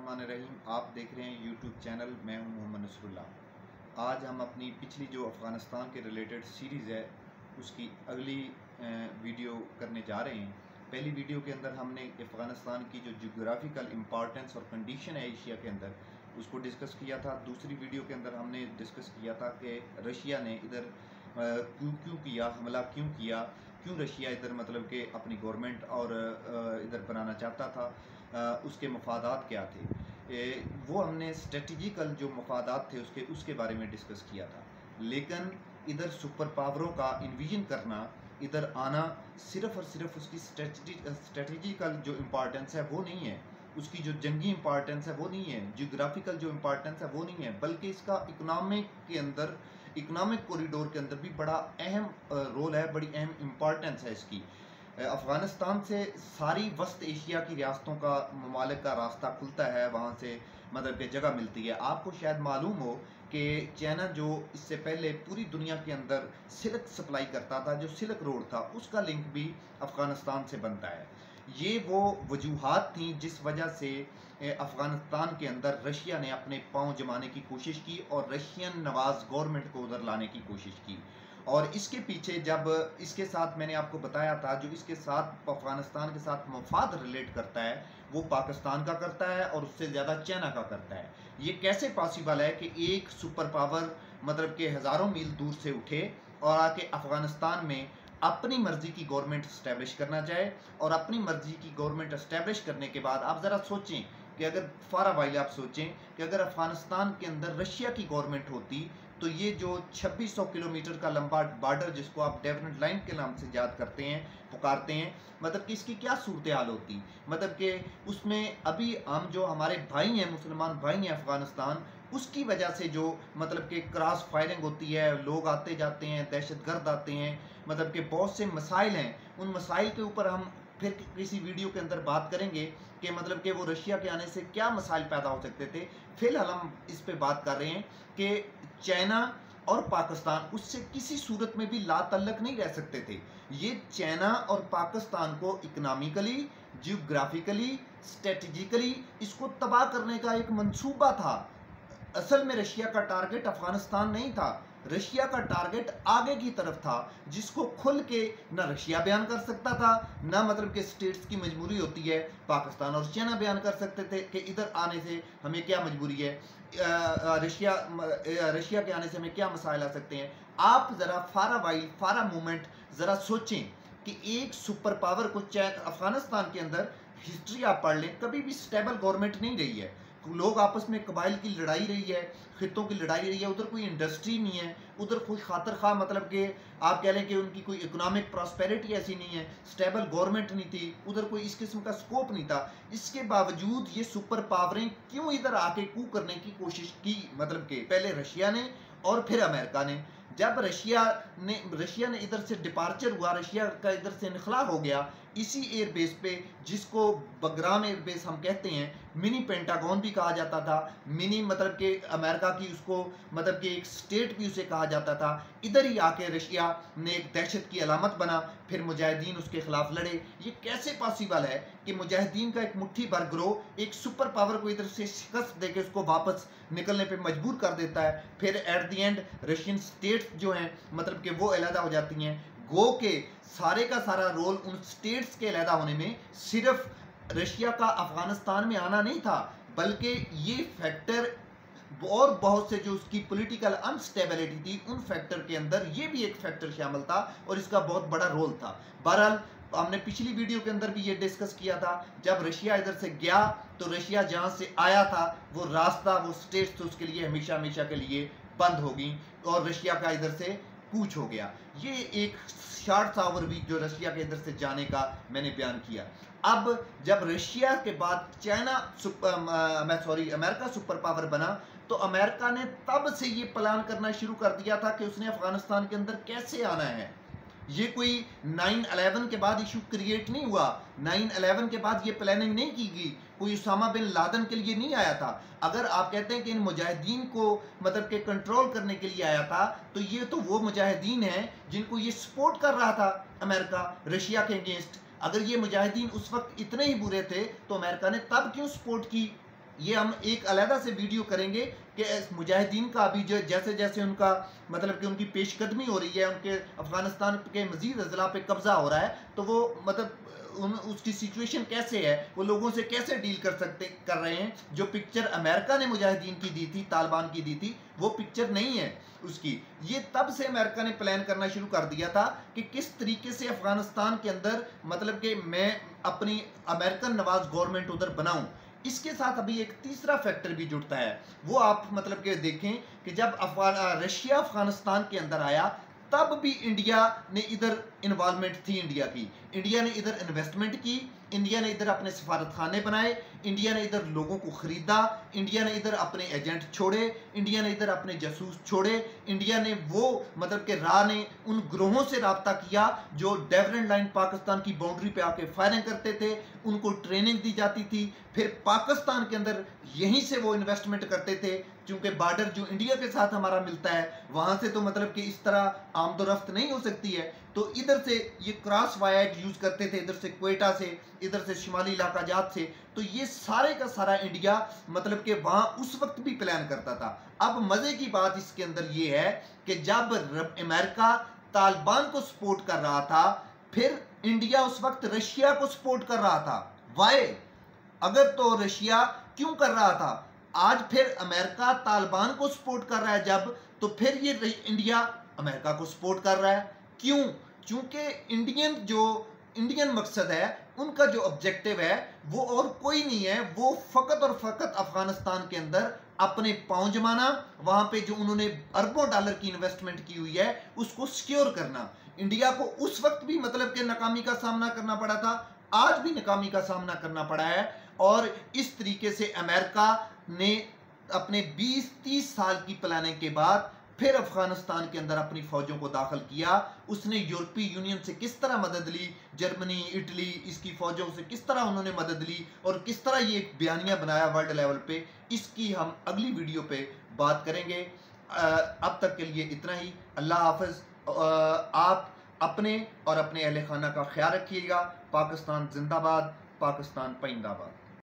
बिस्मिल्लाहिर्रहमानिर्रहीम। आप देख रहे हैं यूट्यूब चैनल। मैं हूं मोहम्मद नसरुल्लाह। आज हम अपनी पिछली जो अफ़गानिस्तान के रिलेटेड सीरीज़ है उसकी अगली वीडियो करने जा रहे हैं। पहली वीडियो के अंदर हमने अफ़गानिस्तान की जो जियोग्राफिकल इम्पॉर्टेंस और कंडीशन है एशिया के अंदर उसको डिस्कस किया था। दूसरी वीडियो के अंदर हमने डिस्कस किया था कि रशिया ने इधर क्यों किया हमला, क्यों रशिया इधर मतलब कि अपनी गवर्नमेंट और इधर बनाना चाहता था, उसके मफादात क्या थे। वो हमने स्ट्रेटजिकल जो मफादात थे उसके बारे में डिस्कस किया था। लेकिन इधर सुपर पावरों का इन्विजन करना, इधर आना, सिर्फ और सिर्फ उसकी स्ट्रेटजिकल जो इम्पॉर्टेंस है वो नहीं है, उसकी जो जंगी इम्पॉर्टेंस है वो नहीं है, जियोग्राफिकल जो इम्पॉर्टेंस है वो नहीं है, बल्कि इसका इकोनॉमिक के अंदर, इकोनॉमिक कॉरिडोर के अंदर भी बड़ा अहम रोल है, बड़ी अहम इम्पॉर्टेंस है इसकी। अफ़गानिस्तान से सारी वस्त एशिया की रियासतों का, ममालिक का रास्ता खुलता है, वहाँ से मतलब कि जगह मिलती है। आपको शायद मालूम हो कि चाइना जो इससे पहले पूरी दुनिया के अंदर सिल्क सप्लाई करता था, जो सिल्क रोड था, उसका लिंक भी अफ़गानिस्तान से बनता है। ये वो वजूहात थी जिस वजह से अफ़गानिस्तान के अंदर रशिया ने अपने पांव जमाने की कोशिश की और रशियन नवाज गवर्नमेंट को उधर लाने की कोशिश की। और इसके पीछे जब इसके साथ मैंने आपको बताया था, जो इसके साथ अफ़गानिस्तान के साथ मफाद रिलेट करता है वो पाकिस्तान का करता है और उससे ज़्यादा चाइना का करता है। ये कैसे पॉसिबल है कि एक सुपर पावर मतलब कि हज़ारों मील दूर से उठे और आके अफ़गानिस्तान में अपनी मर्जी की गवर्नमेंट इस्टेब्लिश करना चाहे, और अपनी मर्जी की गवर्नमेंट इस्टेब्लिश करने के बाद आप ज़रा सोचें कि अगर फारा वाइल आप सोचें कि अगर अफ़गानिस्तान के अंदर रशिया की गवर्नमेंट होती तो ये जो 2600 किलोमीटर का लंबा बॉर्डर, जिसको आप डेफिनेट लाइन के नाम से याद करते हैं, पुकारते हैं, मतलब कि इसकी क्या सूरत हाल होती। मतलब कि उसमें अभी हम जो हमारे भाई हैं, मुसलमान भाई हैं अफ़गानिस्तान, उसकी वजह से जो मतलब कि क्रॉस फायरिंग होती है, लोग आते जाते हैं, दहशतगर्द आते हैं, मतलब कि बहुत से मसाइल हैं। उन मसाइल के ऊपर हम फिर किसी वीडियो के अंदर बात करेंगे कि मतलब कि वो रशिया के आने से क्या मसाइल पैदा हो सकते थे। फिलहाल हम इस पे बात कर रहे हैं कि चाइना और पाकिस्तान उससे किसी सूरत में भी लातल्लक नहीं रह सकते थे। ये चाइना और पाकिस्तान को इकोनॉमिकली, जियोग्राफिकली, स्ट्रेटजिकली इसको तबाह करने का एक मंसूबा था। असल में रशिया का टारगेट अफगानिस्तान नहीं था, रशिया का टारगेट आगे की तरफ था, जिसको खुल के ना रशिया बयान कर सकता था, ना मतलब कि स्टेट्स की मजबूरी होती है। पाकिस्तान और चाइना बयान कर सकते थे कि इधर आने से हमें क्या मजबूरी है, रशिया के आने से हमें क्या मसाइल आ सकते हैं। आप ज़रा फारा मूवमेंट ज़रा सोचें कि एक सुपर पावर को, अफगानिस्तान के अंदर हिस्ट्री आप पढ़ लें, कभी भी स्टेबल गवर्नमेंट नहीं रही है। लोग आपस में कबाइल की लड़ाई रही है, खितों की लड़ाई रही है, उधर कोई इंडस्ट्री नहीं है, उधर कोई खातर खा मतलब कि आप कह लें कि उनकी कोई इकोनॉमिक प्रॉस्पेरिटी ऐसी नहीं है, स्टेबल गवर्नमेंट नहीं थी, उधर कोई इस किस्म का स्कोप नहीं था। इसके बावजूद ये सुपर पावरें क्यों इधर आके कू करने की कोशिश की, मतलब कि पहले रशिया ने और फिर अमेरिका ने। जब रशिया ने इधर से डिपार्चर हुआ, रशिया का इधर से निखला हो गया, इसी एयरबेस पे, जिसको बग्राम एयरबेस हम कहते हैं, मिनी पेंटागन भी कहा जाता था, मिनी मतलब कि अमेरिका की उसको मतलब कि एक स्टेट भी उसे कहा जाता था, इधर ही आके रशिया ने एक दहशत की अलामत बना। फिर मुजाहिदीन उसके खिलाफ लड़े। ये कैसे पॉसिबल है कि मुजाहिदीन का एक मुट्ठी भर ग्रोह एक सुपर पावर को इधर से शिकस्त देके उसको वापस निकलने पे मजबूर कर देता है। फिर at the end Russian states जो हैं मतलब कि वो अलहदा हो जाती हैं। गो के सारे का सारा रोल उन स्टेट्स के अलहदा होने में सिर्फ रशिया का अफगानिस्तान में आना नहीं था, बल्कि ये फैक्टर और बहुत से जो उसकी पॉलिटिकल अनस्टेबिलिटी थी, उन फैक्टर के अंदर ये भी एक फैक्टर शामिल था और इसका बहुत बड़ा रोल था। बहरहाल हमने पिछली वीडियो के अंदर भी ये डिस्कस किया था, जब रशिया इधर से गया तो रशिया जहां से आया था वो रास्ता, वो स्टेट्स तो उसके लिए हमेशा हमेशा के लिए बंद हो गई और रशिया का इधर से कूच हो गया। ये एक शॉर्ट सा ओवरव्यू जो रशिया के इधर से जाने का मैंने बयान किया। अब जब रशिया के बाद अमेरिका सुपर पावर बना, तो अमेरिका ने तब से ये प्लान करना शुरू कर दिया था कि उसने अफगानिस्तान के अंदर कैसे आना है। ये कोई 9/11 के बाद इशू क्रिएट नहीं हुआ, 9/11 के बाद ये प्लानिंग नहीं की गई, कोई उसामा बिन लादेन के लिए नहीं आया था। अगर आप कहते हैं कि इन मुजाहिदीन को मतलब के कंट्रोल करने के लिए आया था, तो ये तो वो मुजाहिदीन हैं जिनको ये सपोर्ट कर रहा था अमेरिका रशिया के अगेंस्ट। अगर ये मुजाहिदीन उस वक्त इतने ही बुरे थे तो अमेरिका ने तब क्यों सपोर्ट की। ये हम एक अलहदा से वीडियो करेंगे कि मुजाहिदीन का अभी जो जैसे जैसे उनका मतलब कि उनकी पेशकदमी हो रही है, उनके अफगानिस्तान के मजीद अजला पे कब्जा हो रहा है, तो वो मतलब उसकी सिचुएशन कैसे है, वो लोगों से कैसे डील कर रहे हैं। जो पिक्चर अमेरिका ने मुजाहिदीन की दी थी, तालिबान की दी थी, वो पिक्चर नहीं है उसकी। ये तब से अमेरिका ने प्लान करना शुरू कर दिया था कि किस तरीके से अफगानिस्तान के अंदर मतलब कि मैं अपनी अमेरिकन नवाज गवर्नमेंट उधर बनाऊं। इसके साथ अभी एक तीसरा फैक्टर भी जुड़ता है, वो आप मतलब कि देखें कि जब रशिया अफगानिस्तान के अंदर आया, तब भी इंडिया ने इधर इन्वॉल्वमेंट थी। इंडिया ने इधर इन्वेस्टमेंट की, इंडिया ने इधर अपने सफारत खाने बनाए, इंडिया ने इधर लोगों को खरीदा, इंडिया ने इधर अपने एजेंट छोड़े, इंडिया ने इधर अपने जासूस छोड़े, इंडिया ने वो मतलब के राह ने उन ग्रोहों से रब्ता किया जो डेवरेंट लाइन पाकिस्तान की बाउंड्री पे आके फायरिंग करते थे, उनको ट्रेनिंग दी जाती थी, फिर पाकिस्तान के अंदर यहीं से वो इन्वेस्टमेंट करते थे। क्योंकि बॉर्डर जो इंडिया के साथ हमारा मिलता है, वहां से तो मतलब कि इस तरह आमदोरफ्त नहीं हो सकती है, तो इधर से ये क्रॉस वाया यूज करते थे, इधर से क्वेटा से, इधर से शुमाली इलाका जात से। तो ये सारे का सारा इंडिया मतलब कि वहां उस वक्त भी प्लान करता था। अब मजे की बात इसके अंदर ये है कि जब अमेरिका तालिबान को सपोर्ट कर रहा था, फिर इंडिया उस वक्त रशिया को सपोर्ट कर रहा था। वाई? अगर तो रशिया क्यों कर रहा था, आज फिर अमेरिका तालिबान को सपोर्ट कर रहा है जब, तो फिर ये इंडिया अमेरिका को सपोर्ट कर रहा है। क्यों? क्योंकि इंडियन मकसद है, उनका जो ऑब्जेक्टिव है वो और कोई नहीं है, वो फकत और फकत अफगानिस्तान के अंदर अपने पांव जमाना, वहां पे जो उन्होंने अरबों डॉलर की इन्वेस्टमेंट की हुई है उसको सिक्योर करना। इंडिया को उस वक्त भी मतलब कि नाकामी का सामना करना पड़ा था, आज भी नाकामी का सामना करना पड़ा है। और इस तरीके से अमेरिका ने अपने 20-30 साल की प्लानिंग के बाद फिर अफगानिस्तान के अंदर अपनी फौजों को दाखिल किया। उसने यूरोपीय यूनियन से किस तरह मदद ली, जर्मनी, इटली, इसकी फौजों से किस तरह उन्होंने मदद ली और किस तरह ये एक बयानिया बनाया वर्ल्ड लेवल पे, इसकी हम अगली वीडियो पे बात करेंगे। अब तक के लिए इतना ही। अल्लाह हाफिज। आप अपने और अपने अहले खाना का ख्याल रखिएगा। पाकिस्तान जिंदाबाद, पाकिस्तान पाइंदाबाद।